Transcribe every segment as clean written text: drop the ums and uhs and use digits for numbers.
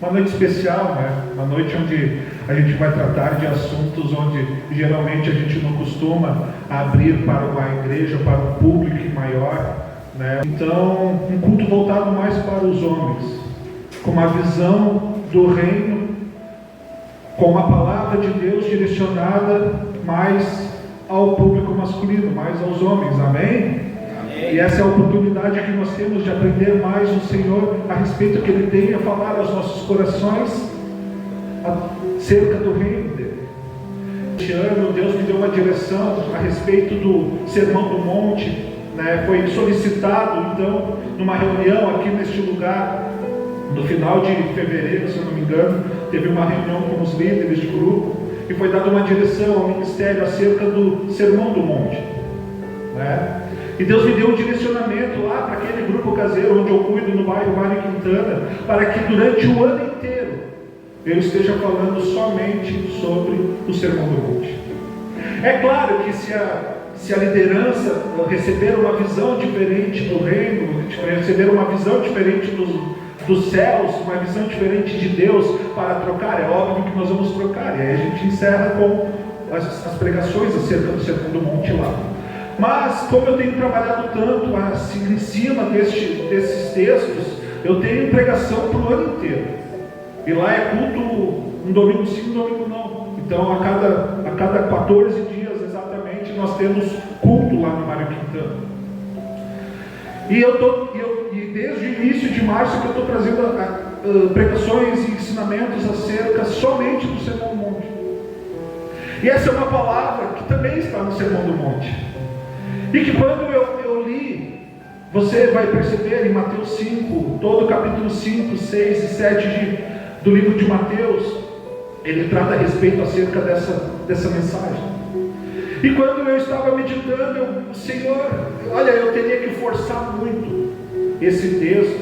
uma noite especial, né? Uma noite onde a gente vai tratar de assuntos onde geralmente a gente não costuma abrir para uma igreja, para um público maior, né? Então, um culto voltado mais para os homens, com uma visão do reino, com uma palavra de Deus direcionada mais ao público masculino, mais aos homens, amém? E essa é a oportunidade que nós temos de aprender mais do Senhor a respeito do que Ele tem a falar aos nossos corações acerca do reino dele. Este ano Deus me deu uma direção a respeito do Sermão do Monte, né? Foi solicitado então numa reunião aqui neste lugar, no final de fevereiro, se eu não me engano, teve uma reunião com os líderes de grupo e foi dada uma direção ao ministério acerca do Sermão do Monte, né? E Deus me deu um direcionamento lá para aquele grupo caseiro onde eu cuido no bairro Mário Quintana, para que durante o ano inteiro eu esteja falando somente sobre o Sermão do Monte. É claro que se a liderança receber uma visão diferente do reino, receber uma visão diferente dos céus, uma visão diferente de Deus para trocar, é óbvio que nós vamos trocar. E aí a gente encerra com as pregações acerca do Sermão do Monte lá. Mas, como eu tenho trabalhado tanto assim, em cima desses textos, eu tenho pregação para o ano inteiro. E lá é culto um domingo sim, um domingo não. Então, a cada 14 dias exatamente, nós temos culto lá no Mário Quintana. E desde o início de março que eu estou trazendo pregações e ensinamentos acerca somente do Sermão do Monte. E essa é uma palavra que também está no Sermão do Monte. E que quando eu li, você vai perceber em Mateus 5, todo o capítulo 5, 6 e 7 do livro de Mateus, ele trata a respeito acerca dessa mensagem. E quando eu estava meditando, Senhor, olha, eu teria que forçar muito esse texto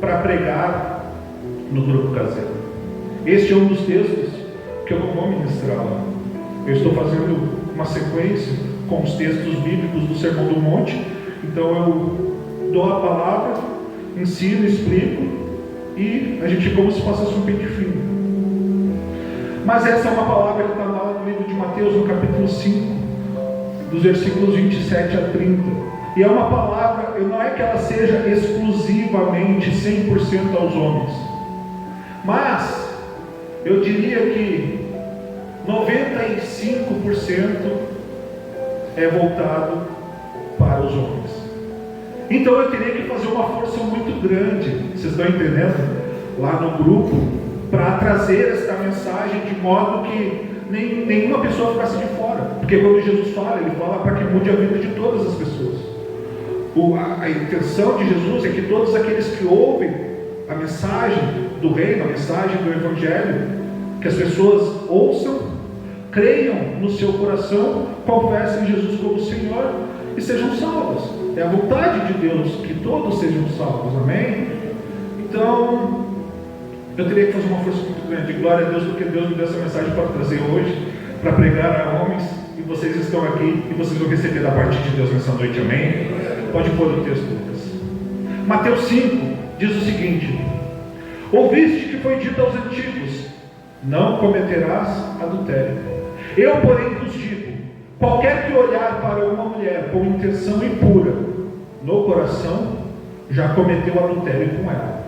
para pregar no grupo caseiro. Este é um dos textos que eu não vou ministrar lá. Eu estou fazendo uma sequência com os textos bíblicos do Sermão do Monte. Então eu dou a palavra, ensino, explico e a gente como se passasse um pente fino. Mas essa é uma palavra que está lá no livro de Mateus, no capítulo 5, dos versículos 27 a 30. E é uma palavra, não é que ela seja exclusivamente 100% aos homens, mas eu diria que 95% é voltado para os homens. Então eu teria que fazer uma força muito grande, vocês estão entendendo? Lá no grupo, para trazer esta mensagem de modo que nenhuma pessoa ficasse de fora. Porque quando Jesus fala, Ele fala para que mude a vida de todas as pessoas. A intenção de Jesus é que todos aqueles que ouvem a mensagem do reino, a mensagem do Evangelho, que as pessoas ouçam, creiam no seu coração, confessem Jesus como Senhor e sejam salvos. É a vontade de Deus que todos sejam salvos, amém? Então, eu teria que fazer uma força muito grande. Glória a Deus, porque Deus me deu essa mensagem para trazer hoje, para pregar a homens, e vocês estão aqui, e vocês vão receber da parte de Deus nessa noite, amém? Pode pôr o texto, Lucas. Mateus 5 diz o seguinte: ouviste que foi dito aos antigos, não cometerás adultério. Eu, porém, vos digo, qualquer que olhar para uma mulher com intenção impura no coração, já cometeu adultério com ela.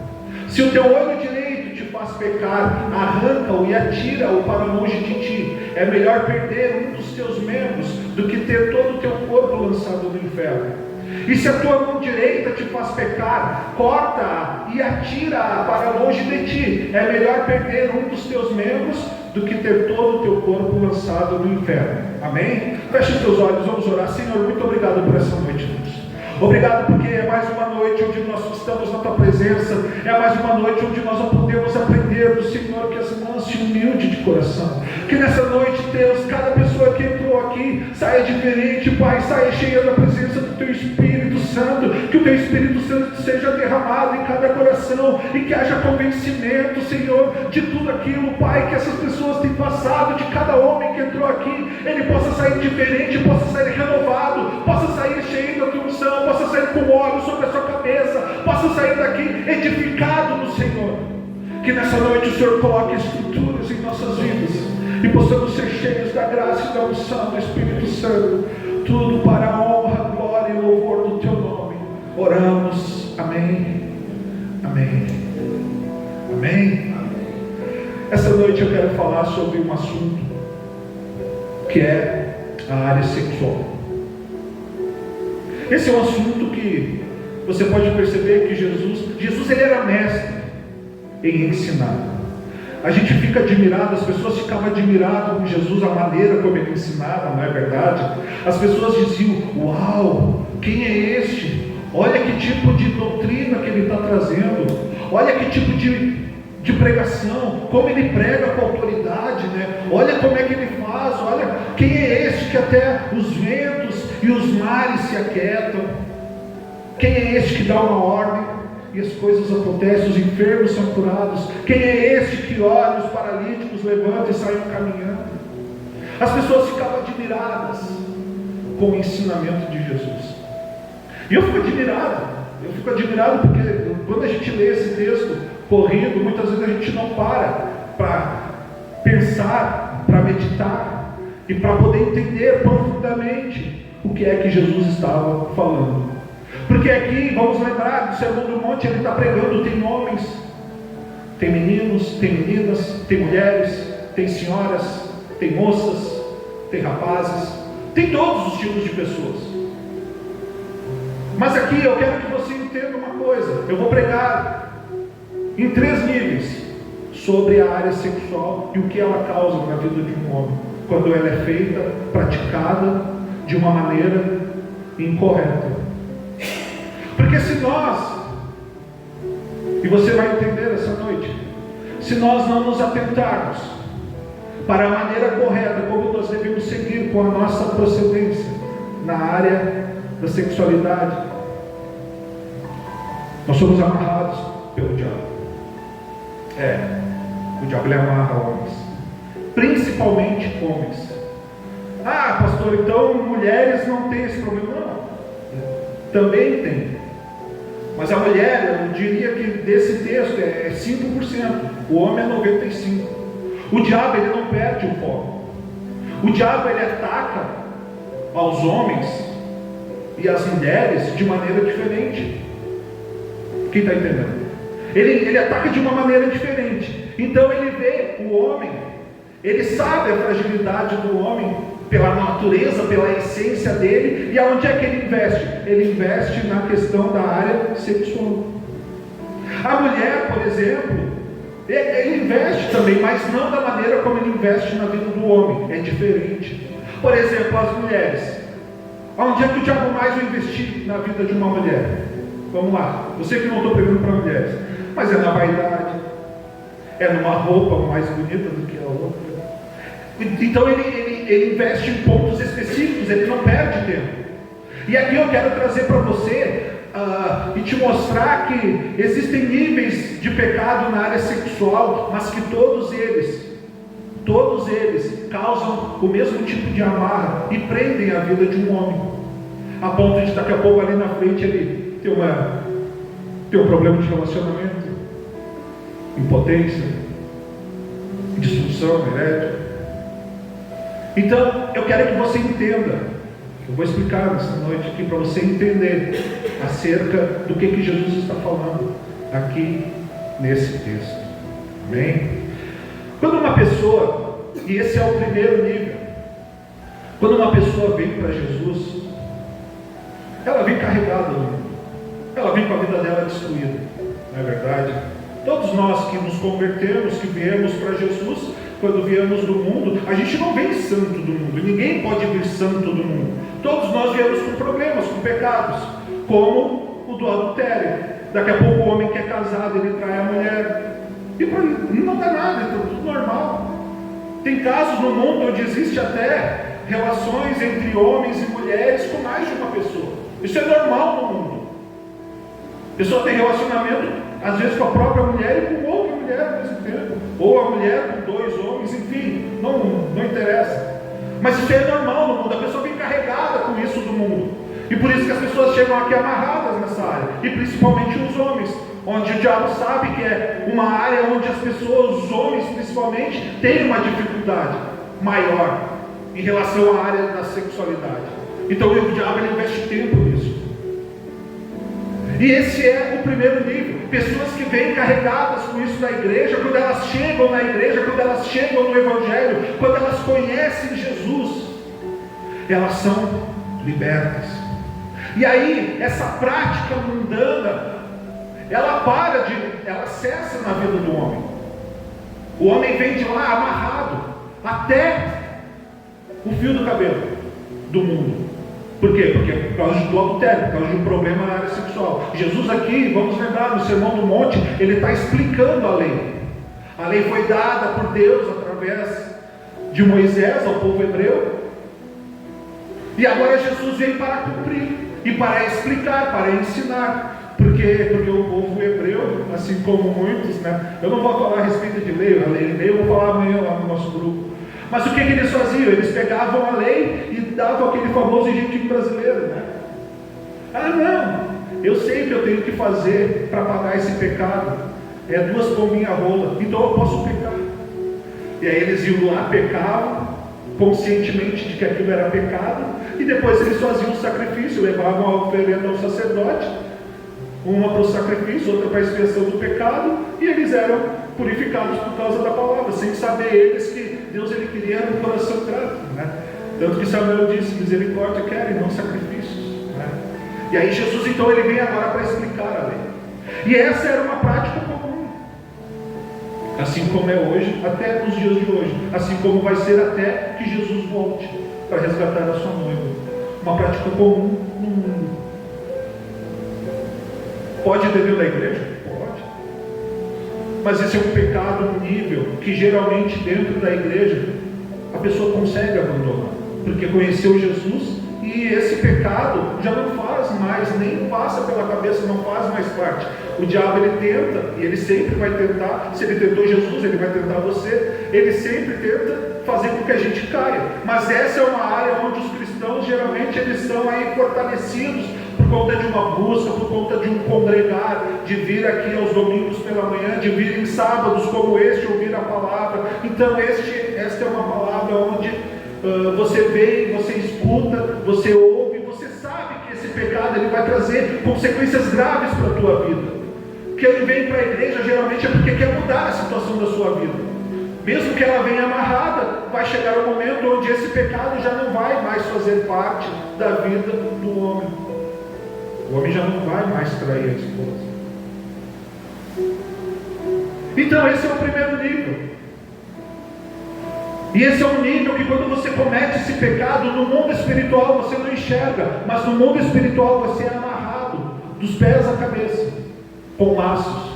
Se o teu olho direito te faz pecar, arranca-o e atira-o para longe de ti. É melhor perder um dos teus membros do que ter todo o teu corpo lançado no inferno. E se a tua mão direita te faz pecar, corta-a e atira-a para longe de ti. É melhor perder um dos teus membros do que ter todo o teu corpo lançado no inferno. Amém? Feche os teus olhos, vamos orar. Senhor, muito obrigado por essa noite, Deus. Obrigado porque é mais uma noite onde nós estamos na Tua presença. É mais uma noite onde nós podemos aprender do Senhor que és manso e humilde de coração. Que nessa noite, Deus, cada pessoa que entrou aqui saia diferente, Pai, saia cheia da presença do Teu Espírito Santo. Que o Teu Espírito Santo seja derramado em cada coração e que haja convencimento, Senhor, de tudo aquilo, Pai, que essas pessoas têm passado, de cada homem que entrou aqui, ele possa sair diferente, possa sair renovado, possa sair cheio da Tua unção, possa sair com óleo sobre a sua cabeça, possa sair daqui edificado no Senhor. Que nessa noite o Senhor coloque estruturas em nossas vidas e possamos ser cheios da graça e da unção do Espírito Santo. Tudo para a honra, glória e louvor do Teu nome. Oramos. Amém. Amém. Amém. Essa noite eu quero falar sobre um assunto que é a área sexual. Esse é um assunto que você pode perceber que Jesus ele era mestre em ensinar. A gente fica admirado, as pessoas ficavam admiradas com Jesus, a maneira como ele ensinava, não é verdade? As pessoas diziam: uau, quem é este? Olha que tipo de doutrina que ele está trazendo, olha que tipo de pregação, como ele prega com autoridade, né? Olha como é que ele faz, olha, quem é este que até os ventos e os mares se aquietam? Quem é este que dá uma ordem e as coisas acontecem, os enfermos são curados? Quem é este que olha os paralíticos, levanta e sai caminhando? As pessoas ficavam admiradas com o ensinamento de Jesus. E eu fico admirado porque quando a gente lê esse texto corrido, muitas vezes a gente não para pensar, para meditar e para poder entender profundamente o que é que Jesus estava falando. Porque aqui, vamos lembrar do Sermão do Monte, ele está pregando, tem homens, tem meninos, tem meninas, tem mulheres, tem senhoras, tem moças, tem rapazes, tem todos os tipos de pessoas. Mas aqui eu quero que você entenda uma coisa. Eu vou pregar em 3 níveis sobre a área sexual e o que ela causa na vida de um homem quando ela é feita, praticada de uma maneira incorreta. Porque se nós, e você vai entender essa noite, se nós não nos atentarmos para a maneira correta como nós devemos seguir com a nossa procedência na área da sexualidade, nós somos amarrados pelo diabo. O diabo ele amarra homens, principalmente homens. Ah, pastor, então mulheres não têm esse problema? Não, também tem. Mas a mulher, eu diria que desse texto é 5%, o homem é 95%. O diabo ele não perde o foco. O diabo ele ataca aos homens e às mulheres de maneira diferente. Quem está entendendo? Ele ataca de uma maneira diferente. Então ele vê o homem, ele sabe a fragilidade do homem pela natureza, pela essência dele. E aonde é que ele investe? Ele investe na questão da área sexual. A mulher, por exemplo, ele investe também, mas não da maneira como ele investe na vida do homem. É diferente. Por exemplo, as mulheres. Onde é que o diabo mais vai investir na vida de uma mulher? Vamos lá. Eu sei que não estou pregando para mulheres, mas é na vaidade, é numa roupa mais bonita do que a outra. Então ele investe em pontos específicos, ele não perde tempo. E aqui eu quero trazer para você e te mostrar que existem níveis de pecado na área sexual, mas que todos eles causam o mesmo tipo de amarra e prendem a vida de um homem, a ponto de daqui a pouco ali na frente ele ter um problema de relacionamento, impotência, disfunção erétil. Então eu quero que você entenda, eu vou explicar nessa noite aqui para você entender acerca do que Jesus está falando aqui nesse texto. Amém? Quando uma pessoa, e esse é o primeiro nível, quando uma pessoa vem para Jesus, ela vem carregada do mundo, ela vem com a vida dela destruída, não é verdade? Todos nós que nos convertemos, que viemos para Jesus, quando viemos do mundo, a gente não vem santo do mundo, ninguém pode vir santo do mundo. Todos nós viemos com problemas, com pecados, como o do adultério. Daqui a pouco o homem que é casado, ele trai a mulher, e não dá nada, então tudo normal. Tem casos no mundo onde existe até relações entre homens e mulheres com mais de uma pessoa. Isso é normal no mundo. A pessoa tem relacionamento, às vezes com a própria mulher e com outra mulher ao mesmo tempo. Ou a mulher com 2 homens, enfim, não interessa. Mas isso é normal no mundo, a pessoa vem carregada com isso do mundo. E por isso que as pessoas chegam aqui amarradas nessa área. E principalmente os homens, onde o diabo sabe que é uma área onde as pessoas, os homens principalmente, têm uma dificuldade maior em relação à área da sexualidade. Então o diabo ele investe tempo nisso. E esse é o primeiro nível. Pessoas que vêm carregadas com isso na igreja, quando elas chegam na igreja, quando elas chegam no Evangelho, quando elas conhecem Jesus, elas são libertas. E aí, essa prática mundana, ela cessa na vida do homem. O homem vem de lá amarrado até o fio do cabelo do mundo. Por quê? Porque é por causa do adultério, por causa de um problema na área sexual. Jesus aqui, vamos lembrar, no Sermão do Monte, ele está explicando a lei. A lei foi dada por Deus através de Moisés ao povo hebreu. E agora Jesus veio para cumprir e para explicar, para ensinar. Porque o povo hebreu, assim como muitos, né? Eu não vou falar a respeito de lei, eu vou falar amanhã lá no nosso grupo. Mas o que eles faziam? Eles pegavam a lei e davam aquele famoso jeitinho brasileiro, né? Ah, não, eu sei o que eu tenho que fazer para pagar esse pecado. É 2 pombinhas rola, então eu posso pecar. E aí eles iam lá, pecavam, conscientemente de que aquilo era pecado, e depois eles faziam o sacrifício, levavam a oferenda ao sacerdote, uma para o sacrifício, outra para a expiação do pecado, e eles eram purificados por causa da palavra, sem saber eles que Deus ele queria um coração grato, né? Tanto que Samuel disse: misericórdia querem, não sacrifícios, né? E aí Jesus então ele vem agora para explicar a lei. E essa era uma prática comum, assim como é hoje, até os dias de hoje, assim como vai ser até que Jesus volte para resgatar a sua noiva. Uma prática comum no mundo. Pode dentro da igreja? Pode. Mas esse é um pecado no nível que geralmente dentro da igreja a pessoa consegue abandonar, porque conheceu Jesus e esse pecado já não faz mais, nem passa pela cabeça, não faz mais parte. O diabo ele tenta, e ele sempre vai tentar. Se ele tentou Jesus, ele vai tentar você. Ele sempre tenta fazer com que a gente caia. Mas essa é uma área onde os cristãos geralmente eles são aí fortalecidos por conta de uma busca, por conta de um congregar, de vir aqui aos domingos pela manhã, de vir em sábados como este, ouvir a palavra. Então esta é uma palavra onde você vem, você escuta, você ouve, você sabe que esse pecado ele vai trazer consequências graves para a tua vida. Que ele vem para a igreja geralmente é porque quer mudar a situação da sua vida. Mesmo que ela venha amarrada, vai chegar um momento onde esse pecado já não vai mais fazer parte da vida do homem. O homem já não vai mais trair a esposa. Então esse é o primeiro nível. E esse é um nível que quando você comete esse pecado, no mundo espiritual você não enxerga, mas no mundo espiritual você é amarrado dos pés à cabeça, com laços.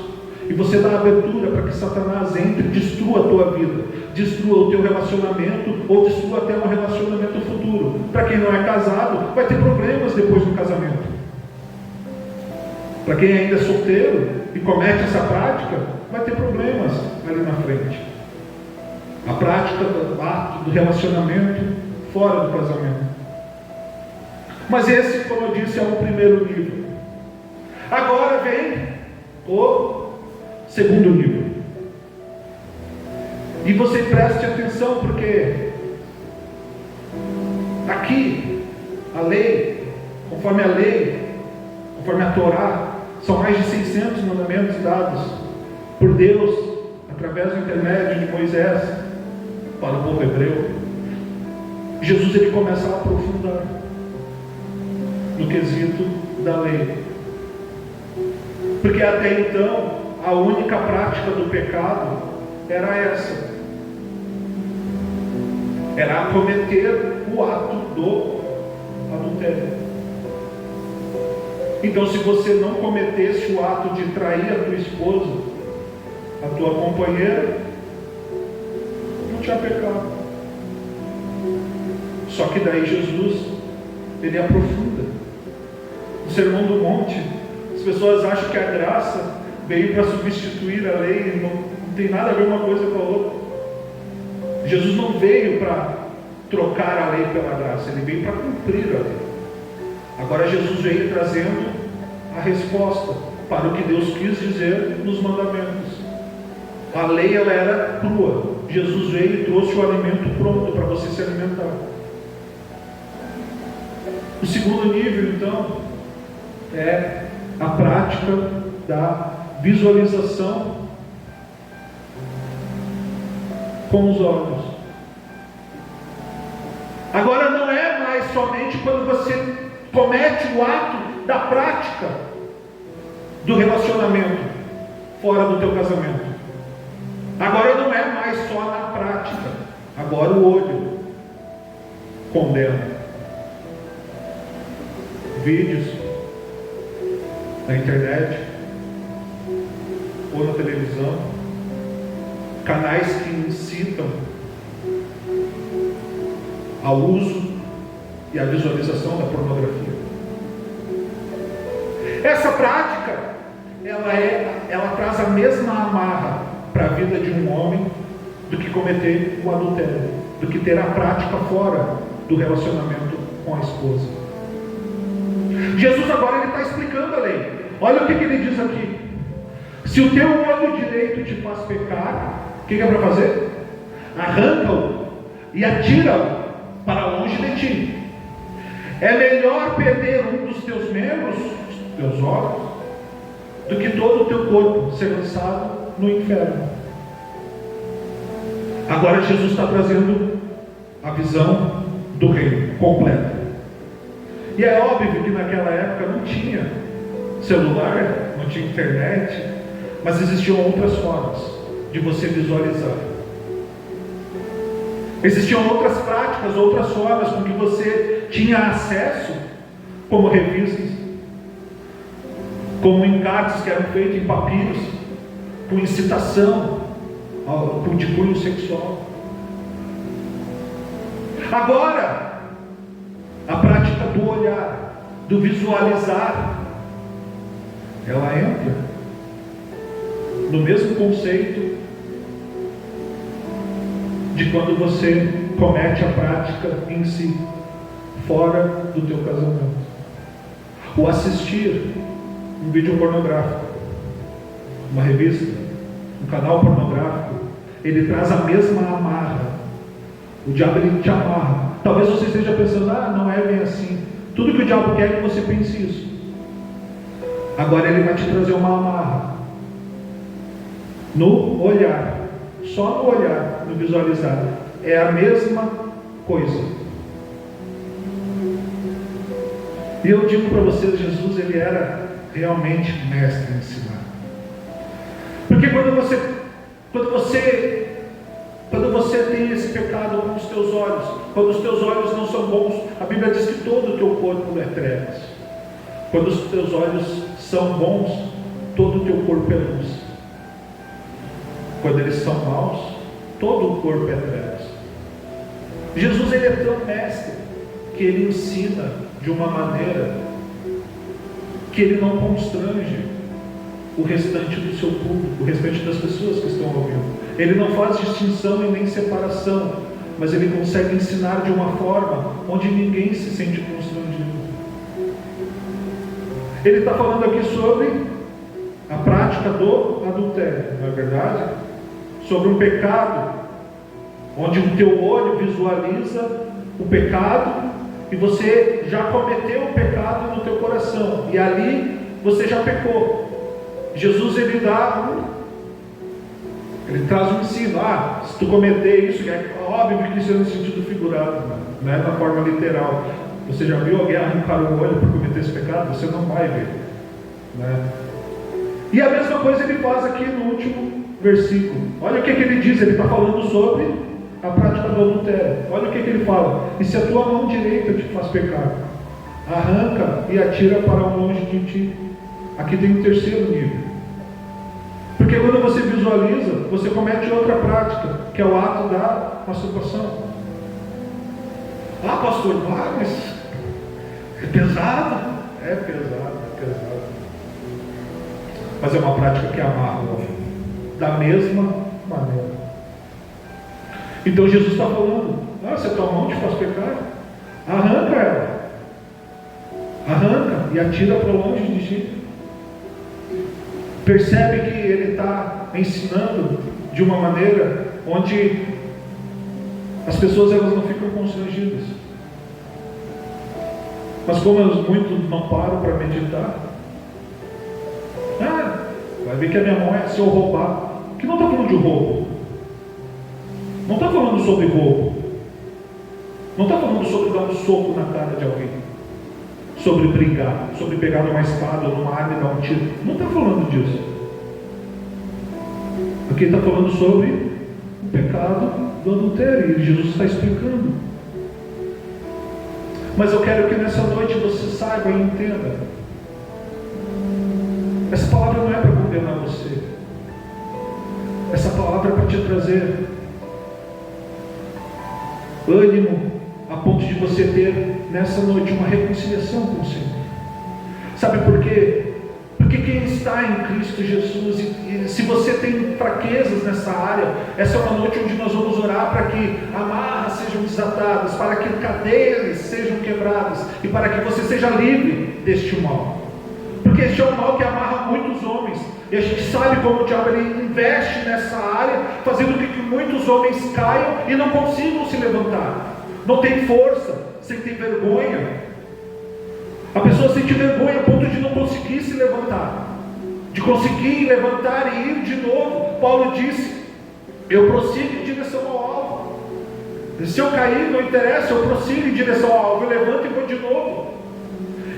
E você dá abertura para que Satanás entre e destrua a tua vida, destrua o teu relacionamento, ou destrua até um relacionamento futuro. Para quem não é casado, vai ter problemas depois do casamento. Para quem ainda é solteiro e comete essa prática, vai ter problemas ali na frente. A prática do ato, do relacionamento fora do casamento. Mas esse, como eu disse, é o primeiro nível. Agora vem o segundo nível. E você preste atenção, porque aqui a lei, conforme a Torá, são mais de 600 mandamentos dados por Deus através do intermédio de Moisés para o povo hebreu. Jesus ele começa a aprofundar no quesito da lei, porque até então a única prática do pecado era essa, era cometer o ato do adultério. Então se você não cometesse o ato de trair a tua esposa, a tua companheira, não tinha pecado. Só que daí Jesus ele aprofunda. No Sermão do Monte, as pessoas acham que a graça veio para substituir a lei, não tem nada a ver uma coisa com a outra. Jesus não veio para trocar a lei pela graça, ele veio para cumprir a lei. Agora Jesus veio trazendo a resposta para o que Deus quis dizer nos mandamentos. A lei, ela era crua. Jesus veio e trouxe o alimento pronto para você se alimentar. O segundo nível, então, é a prática da visualização com os olhos. Agora não é mais somente quando você comete o ato da prática do relacionamento fora do teu casamento. Agora não é mais só na prática. Agora o olho condena. Vídeos na internet ou na televisão, canais que incitam ao uso e à visualização da pornografia. Essa prática, ela traz a mesma amarra para a vida de um homem do que cometer o adultério, do que ter a prática fora do relacionamento com a esposa. Jesus agora ele está explicando a lei. Olha o que ele diz aqui: se o teu olho direito te faz pecar, o que é para fazer? Arranca-o e atira-o para longe de ti. É melhor perder um dos teus membros, os teus olhos, do que todo o teu corpo ser lançado no inferno. Agora Jesus está trazendo a visão do reino completa. E é óbvio que naquela época não tinha celular, não tinha internet, mas existiam outras formas de você visualizar. Existiam outras práticas, outras formas com que você tinha acesso, como revistas, como encartes que eram feitos em papiros, com incitação de cunho sexual. Agora, a prática do olhar, do visualizar, ela entra no mesmo conceito de quando você comete a prática em si, fora do teu casamento. O assistir um vídeo pornográfico, uma revista, um canal pornográfico, ele traz a mesma amarra. O diabo ele te amarra. Talvez você esteja pensando, não é bem assim. Tudo que o diabo quer é que você pense isso. Agora ele vai te trazer uma amarra. No olhar, só no olhar, no visualizar, é a mesma coisa. E eu digo para vocês, Jesus ele era realmente mestre em ensinar. Porque quando você tem esse pecado com os teus olhos, quando os teus olhos não são bons, a Bíblia diz que todo o teu corpo é trevas. Quando os teus olhos são bons, todo o teu corpo é luz. Quando eles são maus, todo o corpo é trevas. Jesus ele é tão mestre que ele ensina de uma maneira que ele não constrange o restante do seu público, o restante das pessoas que estão ouvindo. Ele não faz distinção e nem separação, mas ele consegue ensinar de uma forma onde ninguém se sente constrangido. Ele está falando aqui sobre a prática do adultério, não é verdade? Sobre um pecado, onde o teu olho visualiza o pecado e você já cometeu o pecado no teu coração, e ali você já pecou. Jesus ele traz um ensino. Se tu cometer isso, é óbvio que isso é no sentido figurado, não é na forma literal. Você já viu alguém arrancar o olho por cometer esse pecado? Você não vai ver, né? E a mesma coisa ele faz aqui no último versículo. Olha o que ele diz. Ele está falando sobre a prática do adultério. Olha o que ele fala: e se a tua mão direita te faz pecar, arranca e atira para longe de ti. Aqui tem um terceiro nível. Porque quando você visualiza, você comete outra prática, que é o ato da masturbação. Pastor, mas é pesado. É pesado. Mas é uma prática que amarra o homem, da mesma maneira. Então Jesus está falando: se a tua mão te faz pecar, arranca ela. Arranca e atira para longe de ti. Percebe que ele está ensinando de uma maneira onde as pessoas elas não ficam constrangidas. Mas como muitos não param para meditar, vai ver que a minha mão é se eu roubar. Que não está falando de roubo. Não está falando sobre roubo. Não está falando sobre dar um soco na cara de alguém. Sobre brigar. Sobre pegar numa espada ou numa arma e dar um tiro. Não está falando disso. Aqui está falando sobre o pecado do adultério. E Jesus está explicando. Mas eu quero que nessa noite você saiba e entenda. Essa palavra não é para condenar você. Essa palavra é para te trazer ânimo a ponto de você ter nessa noite uma reconciliação com o Senhor. Sabe por quê? Porque quem está em Cristo Jesus, e se você tem fraquezas nessa área, essa é uma noite onde nós vamos orar para que amarras sejam desatadas, para que cadeias sejam quebradas e para que você seja livre deste mal. Porque este é um mal que amarra muitos homens, e a gente sabe como o diabo ele investe nessa área, fazendo com que muitos homens caiam e não consigam se levantar. Não tem força, sentem vergonha. A pessoa sente vergonha a ponto de não conseguir se levantar, de conseguir levantar e ir de novo. Paulo disse: eu prossigo em direção ao alvo. Se eu cair, não interessa, eu prossigo em direção ao alvo, eu levanto e vou de novo.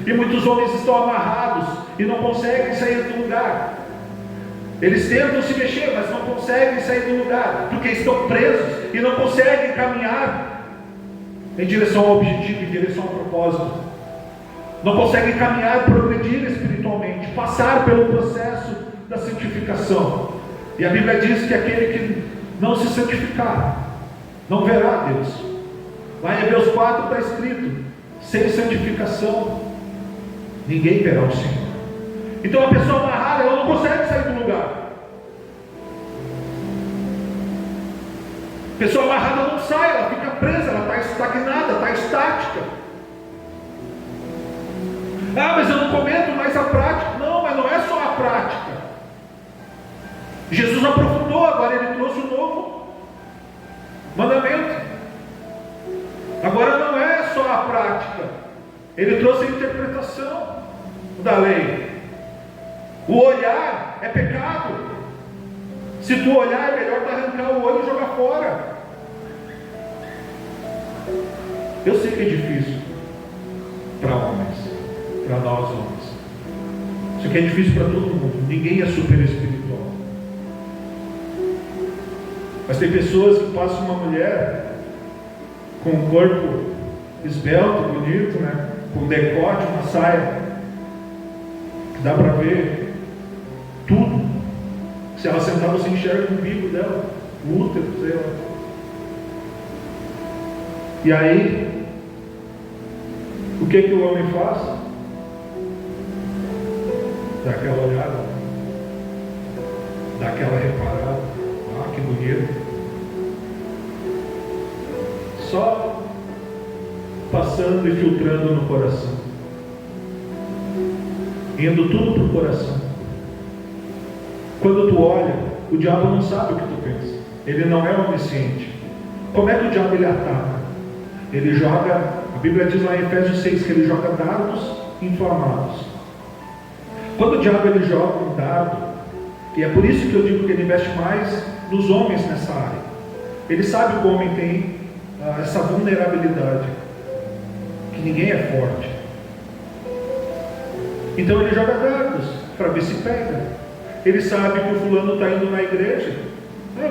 E muitos homens estão amarrados e não conseguem sair do lugar. Eles tentam se mexer, mas não conseguem sair do lugar, porque estão presos e não conseguem caminhar em direção ao objetivo, em direção ao propósito. Não conseguem caminhar, progredir espiritualmente, passar pelo processo da santificação. E a Bíblia diz que aquele que não se santificar não verá Deus. Lá em Hebreus 4 está escrito: sem santificação ninguém verá o Senhor. Então a pessoa amarrada, ela não consegue sair do lugar. A pessoa amarrada não sai, ela fica presa, ela está estagnada, está estática. Mas eu não comento mais a prática. Não, mas não é só a prática. Jesus aprofundou, agora ele trouxe um novo mandamento. Agora não é só a prática, ele trouxe a interpretação da lei. O olhar é pecado. Se tu olhar, é melhor tu arrancar o olho e jogar fora. Eu sei que é difícil para homens, para nós homens. Isso aqui é difícil para todo mundo. Ninguém é super espiritual. Mas tem pessoas que passam uma mulher com um corpo esbelto, bonito, né? Com decote, uma saia, que dá para ver tudo. Se ela sentar, você enxerga o umbigo dela, o útero, sei lá. E aí, o que o homem faz? Dá aquela olhada, dá aquela reparada. Que bonito. Só passando e filtrando no coração, indo tudo para o coração. Quando tu olha, o diabo não sabe o que tu pensa. Ele não é onisciente. Como é que o diabo ele ataca? Ele joga, a Bíblia diz lá em Efésios 6 que ele joga dardos inflamados. Quando o diabo ele joga um dardo, e é por isso que eu digo que ele investe mais nos homens nessa área. Ele sabe que o homem tem essa vulnerabilidade, que ninguém é forte. Então ele joga dardos para ver se pega. Ele sabe que o fulano está indo na igreja.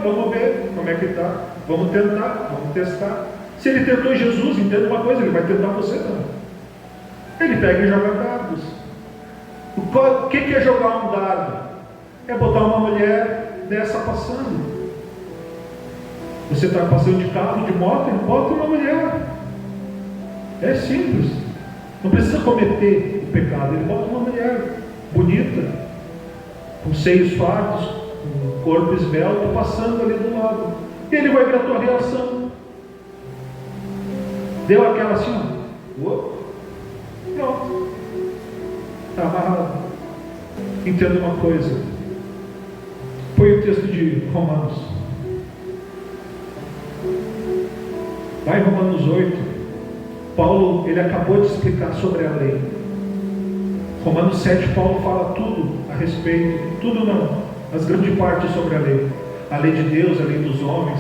Vamos ver como é que está. Vamos tentar, vamos testar. Se ele tentou Jesus, entenda uma coisa, ele vai tentar você também. Ele pega e joga dardos. O que é jogar um dardo? É botar uma mulher dessa passando. Você está passando de carro, de moto, ele bota uma mulher. É simples. Não precisa cometer o pecado. Ele bota uma mulher bonita, com seios fartos, com corpo esbelto, passando ali do lado. E ele vai ver a tua reação. Deu aquela assim, ó. Pronto. Está amarrado. Entenda uma coisa. Foi o texto de Romanos. Lá em Romanos 8, Paulo, ele acabou de explicar sobre a lei. Romanos 7, Paulo fala tudo a respeito, tudo não, mas grande parte sobre a lei. A lei de Deus, a lei dos homens,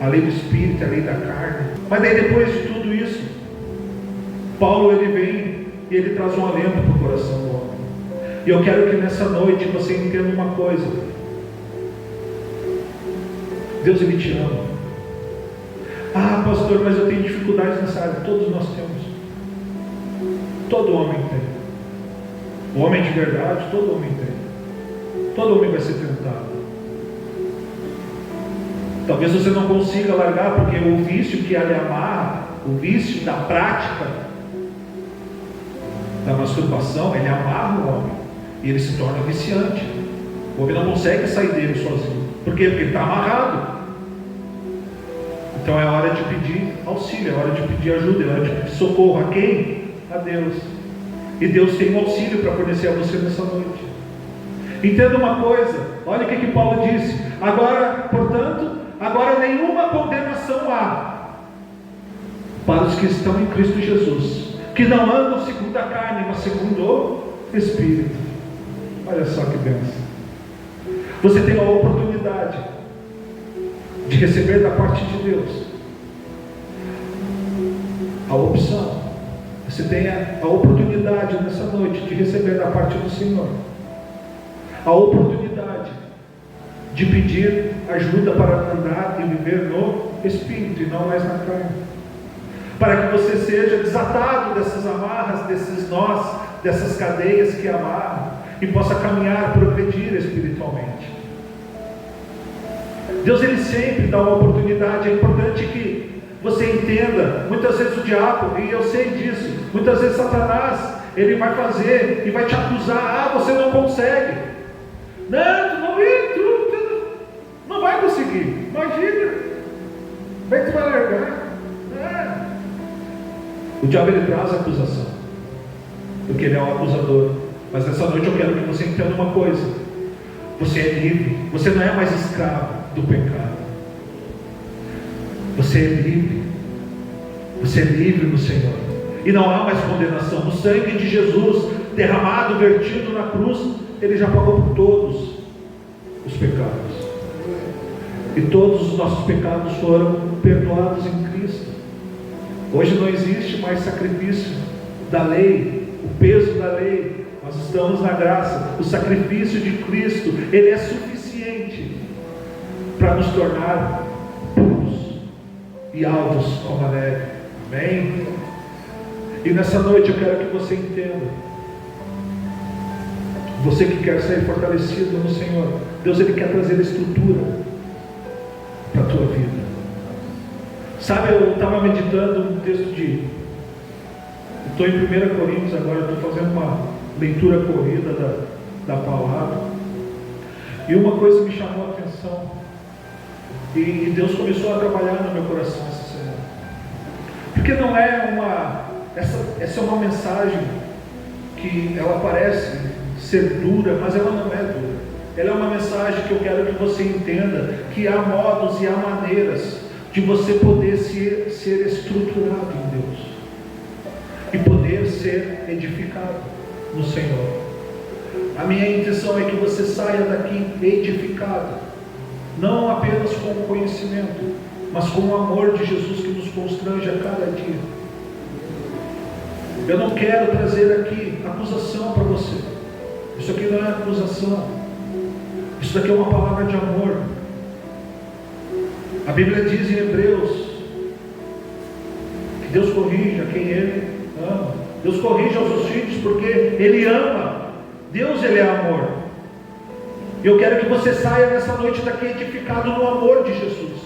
a lei do Espírito, a lei da carne. Mas daí depois de tudo isso, Paulo, ele vem e ele traz um alento para o coração do homem. E eu quero que nessa noite você entenda uma coisa. Deus, ele te ama. Ah, pastor, mas eu tenho dificuldades nessa área. Todos nós temos. Todo homem tem. O homem de verdade, todo homem tem. Todo homem vai ser tentado. Talvez você não consiga largar, porque o vício que lhe amarra, o vício da prática da masturbação, ele amarra o homem e ele se torna viciante. O homem não consegue sair dele sozinho. Por quê? Porque ele está amarrado. Então é hora de pedir auxílio, é hora de pedir ajuda, é hora de pedir socorro. A quem? A Deus. E Deus tem um auxílio para fornecer a você nessa noite. Entenda uma coisa, olha o que Paulo disse. Agora, portanto, agora nenhuma condenação há para os que estão em Cristo Jesus, que não andam segundo a carne, mas segundo o Espírito. Olha só que bênção. Você tem a oportunidade de receber da parte de Deus a opção. Você tem a oportunidade nessa noite de receber da parte do Senhor a oportunidade de pedir ajuda para andar e viver no Espírito e não mais na carne, para que você seja desatado dessas amarras, desses nós, dessas cadeias que amarram, e possa caminhar, progredir espiritualmente. Deus, ele sempre dá uma oportunidade. É importante que você entenda. Muitas vezes o diabo, e eu sei disso, muitas vezes Satanás, ele vai fazer e vai te acusar. Ah, você não consegue. Não, tu não vai conseguir. Imagina. Como é que tu vai largar? O diabo, ele traz a acusação, porque ele é um acusador. Mas nessa noite eu quero que você entenda uma coisa. Você é livre. Você não é mais escravo do pecado. Você é livre. Você é livre no Senhor. E não há mais condenação. O sangue de Jesus derramado, vertido na cruz, ele já pagou por todos os pecados. E todos os nossos pecados foram perdoados em Cristo. Hoje não existe mais sacrifício da lei, o peso da lei. Nós estamos na graça. O sacrifício de Cristo, ele é suficiente para nos tornar puros e alvos como a neve. Amém? E nessa noite eu quero que você entenda. Você que quer ser fortalecido no Senhor, Deus, ele quer trazer estrutura para a tua vida. Sabe, eu estava meditando no texto estou em 1 Coríntios agora, estou fazendo uma leitura corrida da palavra, e uma coisa me chamou a atenção, e Deus começou a trabalhar no meu coração essa semana, porque não é essa é uma mensagem que ela parece ser dura, mas ela não é dura. Ela é uma mensagem que eu quero que você entenda que há modos e há maneiras de você poder ser estruturado em Deus e poder ser edificado no Senhor. A minha intenção é que você saia daqui edificado, não apenas com o conhecimento, mas com o amor de Jesus que nos constrange a cada dia. Eu não quero trazer aqui acusação para você. Isso aqui não é acusação. Isso daqui é uma palavra de amor. A Bíblia diz em Hebreus que Deus corrige a quem Ele ama. Deus corrige aos seus filhos porque Ele ama. Deus, ele é amor. E eu quero que você saia nessa noite daqui edificado no amor de Jesus.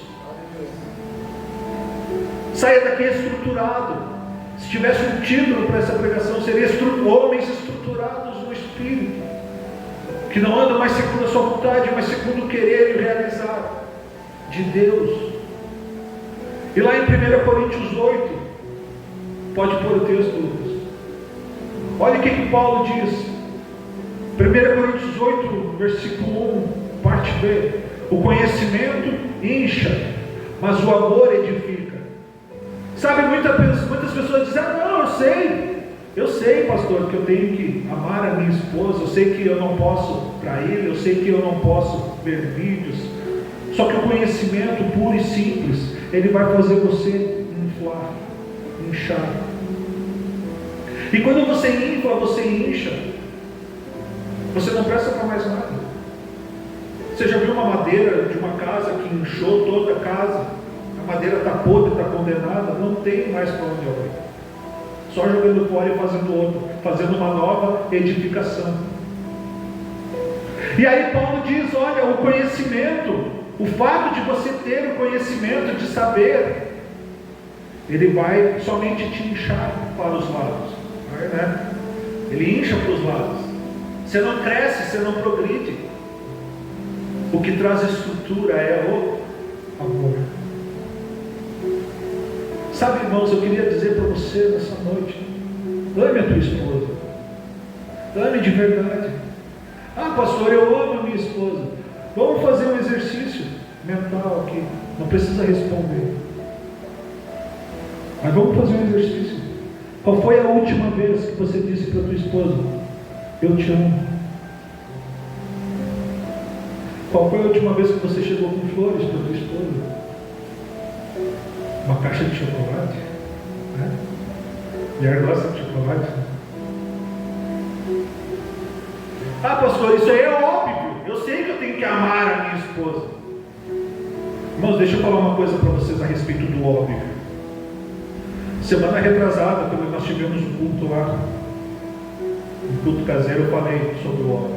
Saia daqui estruturado. Se tivesse um título para essa pregação, seria homens estruturados no Espírito, que não andam mais segundo a sua vontade, mas segundo o querer e o realizar de Deus. E lá em 1 Coríntios 8, pode pôr o texto, Lucas. Olha o que Paulo diz. 1 Coríntios 8, versículo 1, Parte B. O conhecimento incha, mas o amor edifica. Sabe, muitas pessoas dizem: não, eu sei, pastor, que eu tenho que amar a minha esposa, eu sei que eu não posso trair, eu sei que eu não posso ver vídeos. Só que o conhecimento puro e simples, ele vai fazer você inflar, inchar. E quando você infla, você incha, você não presta para mais nada. Você já viu uma madeira de uma casa que inchou toda a casa? A madeira está podre, está condenada, não tem mais para onde ir. Só jogando fora e fazendo outro, fazendo uma nova edificação. E aí Paulo diz: olha, o conhecimento, o fato de você ter o conhecimento, de saber, ele vai somente te inchar para os lados, né? Ele incha para os lados. Você não cresce, você não progride. O que traz estrutura é o amor. Sabe, irmãos, eu queria dizer para você nessa noite: ame a tua esposa, ame de verdade. Ah, pastor, eu amo a minha esposa. Vamos fazer um exercício mental aqui, não precisa responder, mas vamos fazer um exercício. Qual foi a última vez que você disse para a tua esposa: eu te amo? Qual foi a última vez que você chegou com flores para a tua esposa? Uma caixa de chocolate, né? Mulher gosta de chocolate. Ah, pastor, isso aí é óbvio. Eu sei que eu tenho que amar a minha esposa. Irmãos, deixa eu falar uma coisa para vocês a respeito do óbvio. Semana retrasada, quando nós tivemos um culto lá, um culto caseiro, eu falei sobre o óbvio.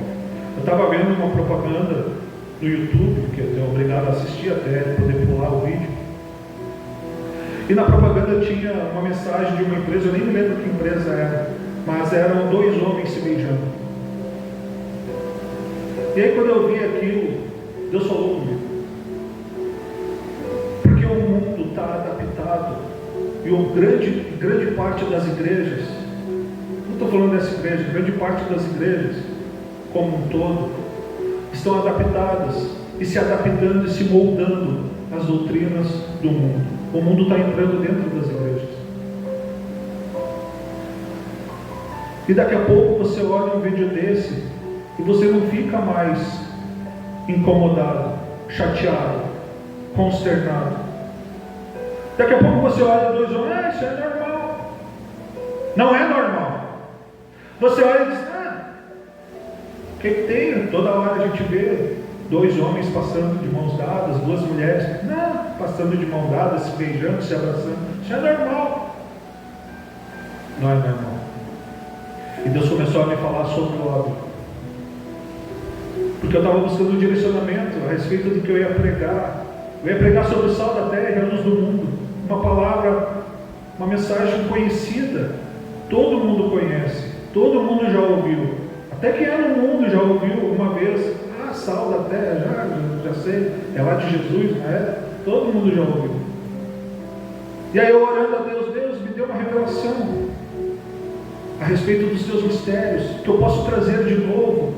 Eu estava vendo uma propaganda no YouTube, que eu tenho obrigado a assistir até poder pular o vídeo. E na propaganda tinha uma mensagem de uma empresa, eu nem me lembro que empresa era, mas eram dois homens se beijando. E aí quando eu vi aquilo, Deus falou comigo. Porque o mundo está adaptado, e grande parte das igrejas, não estou falando dessa igreja, grande parte das igrejas, como um todo, estão adaptadas, e se adaptando e se moldando às doutrinas do mundo. O mundo está entrando dentro das igrejas. E daqui a pouco você olha um vídeo desse e você não fica mais incomodado, chateado, consternado. Daqui a pouco você olha dois homens: isso é normal. Não é normal. Você olha e diz: o que tem? Toda hora a gente vê dois homens passando de mãos dadas, duas mulheres passando de mãos dadas, se beijando, se abraçando. Isso é normal. Não é normal. E Deus começou a me falar sobre o óbvio, porque eu estava buscando um direcionamento a respeito do que eu ia pregar. Eu ia pregar sobre o sal da terra e a luz do mundo. Uma palavra, uma mensagem conhecida, todo mundo conhece, todo mundo já ouviu. Até quem é no mundo já ouviu uma vez: sal da terra, já sei, é lá de Jesus, não é? Todo mundo já ouviu. E aí eu orando a Deus: Deus, me deu uma revelação a respeito dos teus mistérios, que eu posso trazer de novo,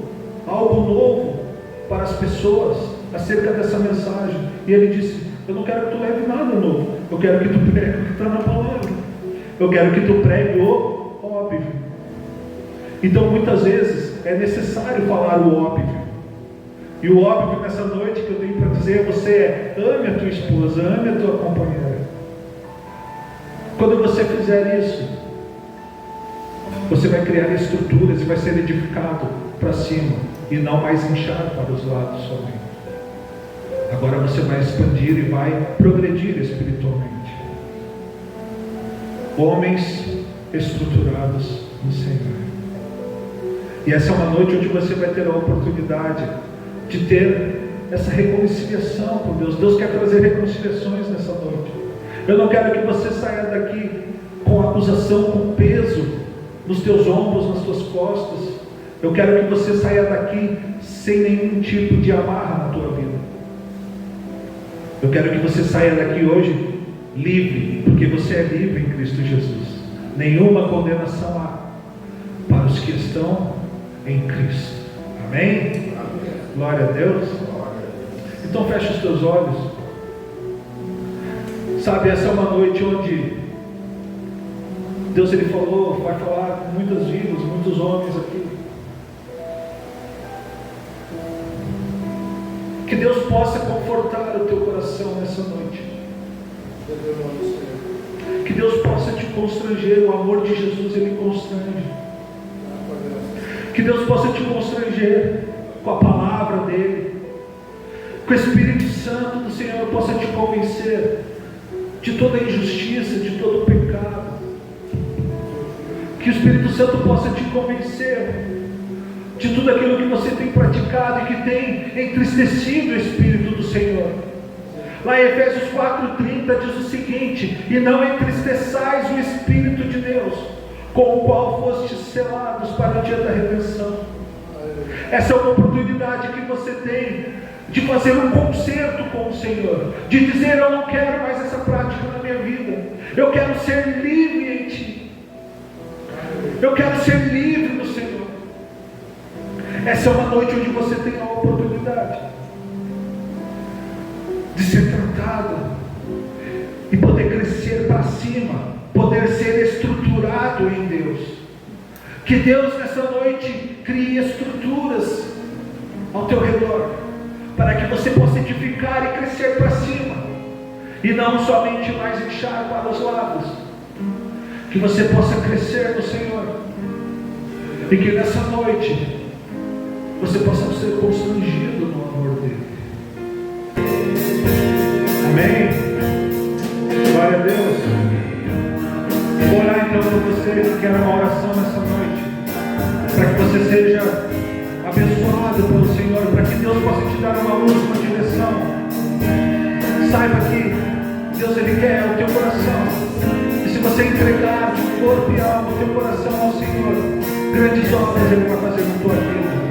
algo novo para as pessoas acerca dessa mensagem. E Ele disse: eu não quero que tu leve nada novo, eu quero que tu pregue o que está na palavra, eu quero que tu pregue o óbvio. Então muitas vezes é necessário falar o óbvio. E o óbvio nessa noite que eu tenho para dizer a você é: ame a tua esposa, ame a tua companheira. Quando você fizer isso, você vai criar estruturas e vai ser edificado para cima, e não mais inchar para os lados somente. Agora você vai expandir e vai progredir espiritualmente. Homens estruturados no Senhor. E essa é uma noite onde você vai ter a oportunidade de ter essa reconciliação com Deus. Deus quer trazer reconciliações nessa noite. Eu não quero que você saia daqui com acusação, com peso nos teus ombros, nas tuas costas. Eu quero que você saia daqui sem nenhum tipo de amarra na tua vida. Eu quero que você saia daqui hoje livre, porque você é livre em Cristo Jesus. Nenhuma condenação há para os que estão em Cristo. Amém? Glória a Deus. Então fecha os teus olhos. Sabe, essa é uma noite onde Deus Ele falou, vai falar com muitas vidas, muitos homens aqui. Que Deus possa confortar o teu coração nessa noite. Que Deus possa te constranger. O amor de Jesus, Ele constrange. Que Deus possa te constranger com a palavra dEle. Que o Espírito Santo do Senhor possa te convencer de toda a injustiça, de todo o pecado. Que o Espírito Santo possa te convencer de tudo aquilo que você tem praticado e que tem entristecido o Espírito do Senhor. Lá em Efésios 4:30 diz o seguinte: e não entristeçais o Espírito de Deus, com o qual fostes selados para o dia da redenção. Essa é uma oportunidade que você tem de fazer um concerto com o Senhor, de dizer: eu não quero mais essa prática na minha vida, eu quero ser livre em Ti, eu quero ser livre no Senhor. Essa é uma noite onde você tem a oportunidade de ser tratado e poder crescer para cima, poder ser estruturado em Deus. Que Deus nessa noite crie estruturas ao teu redor, para que você possa edificar e crescer para cima, e não somente mais inchar para os lados. Que você possa crescer no Senhor, e que nessa noite você possa ser constrangido no amor dEle. Amém? Glória a Deus. Vou orar então por você, que quer uma oração nessa noite, para que você seja abençoado pelo Senhor, para que Deus possa te dar uma luz, uma direção. Saiba que Deus Ele quer o teu coração, e se você entregar de corpo e alma o teu coração ao Senhor, grandes obras Ele vai fazer na tua vida.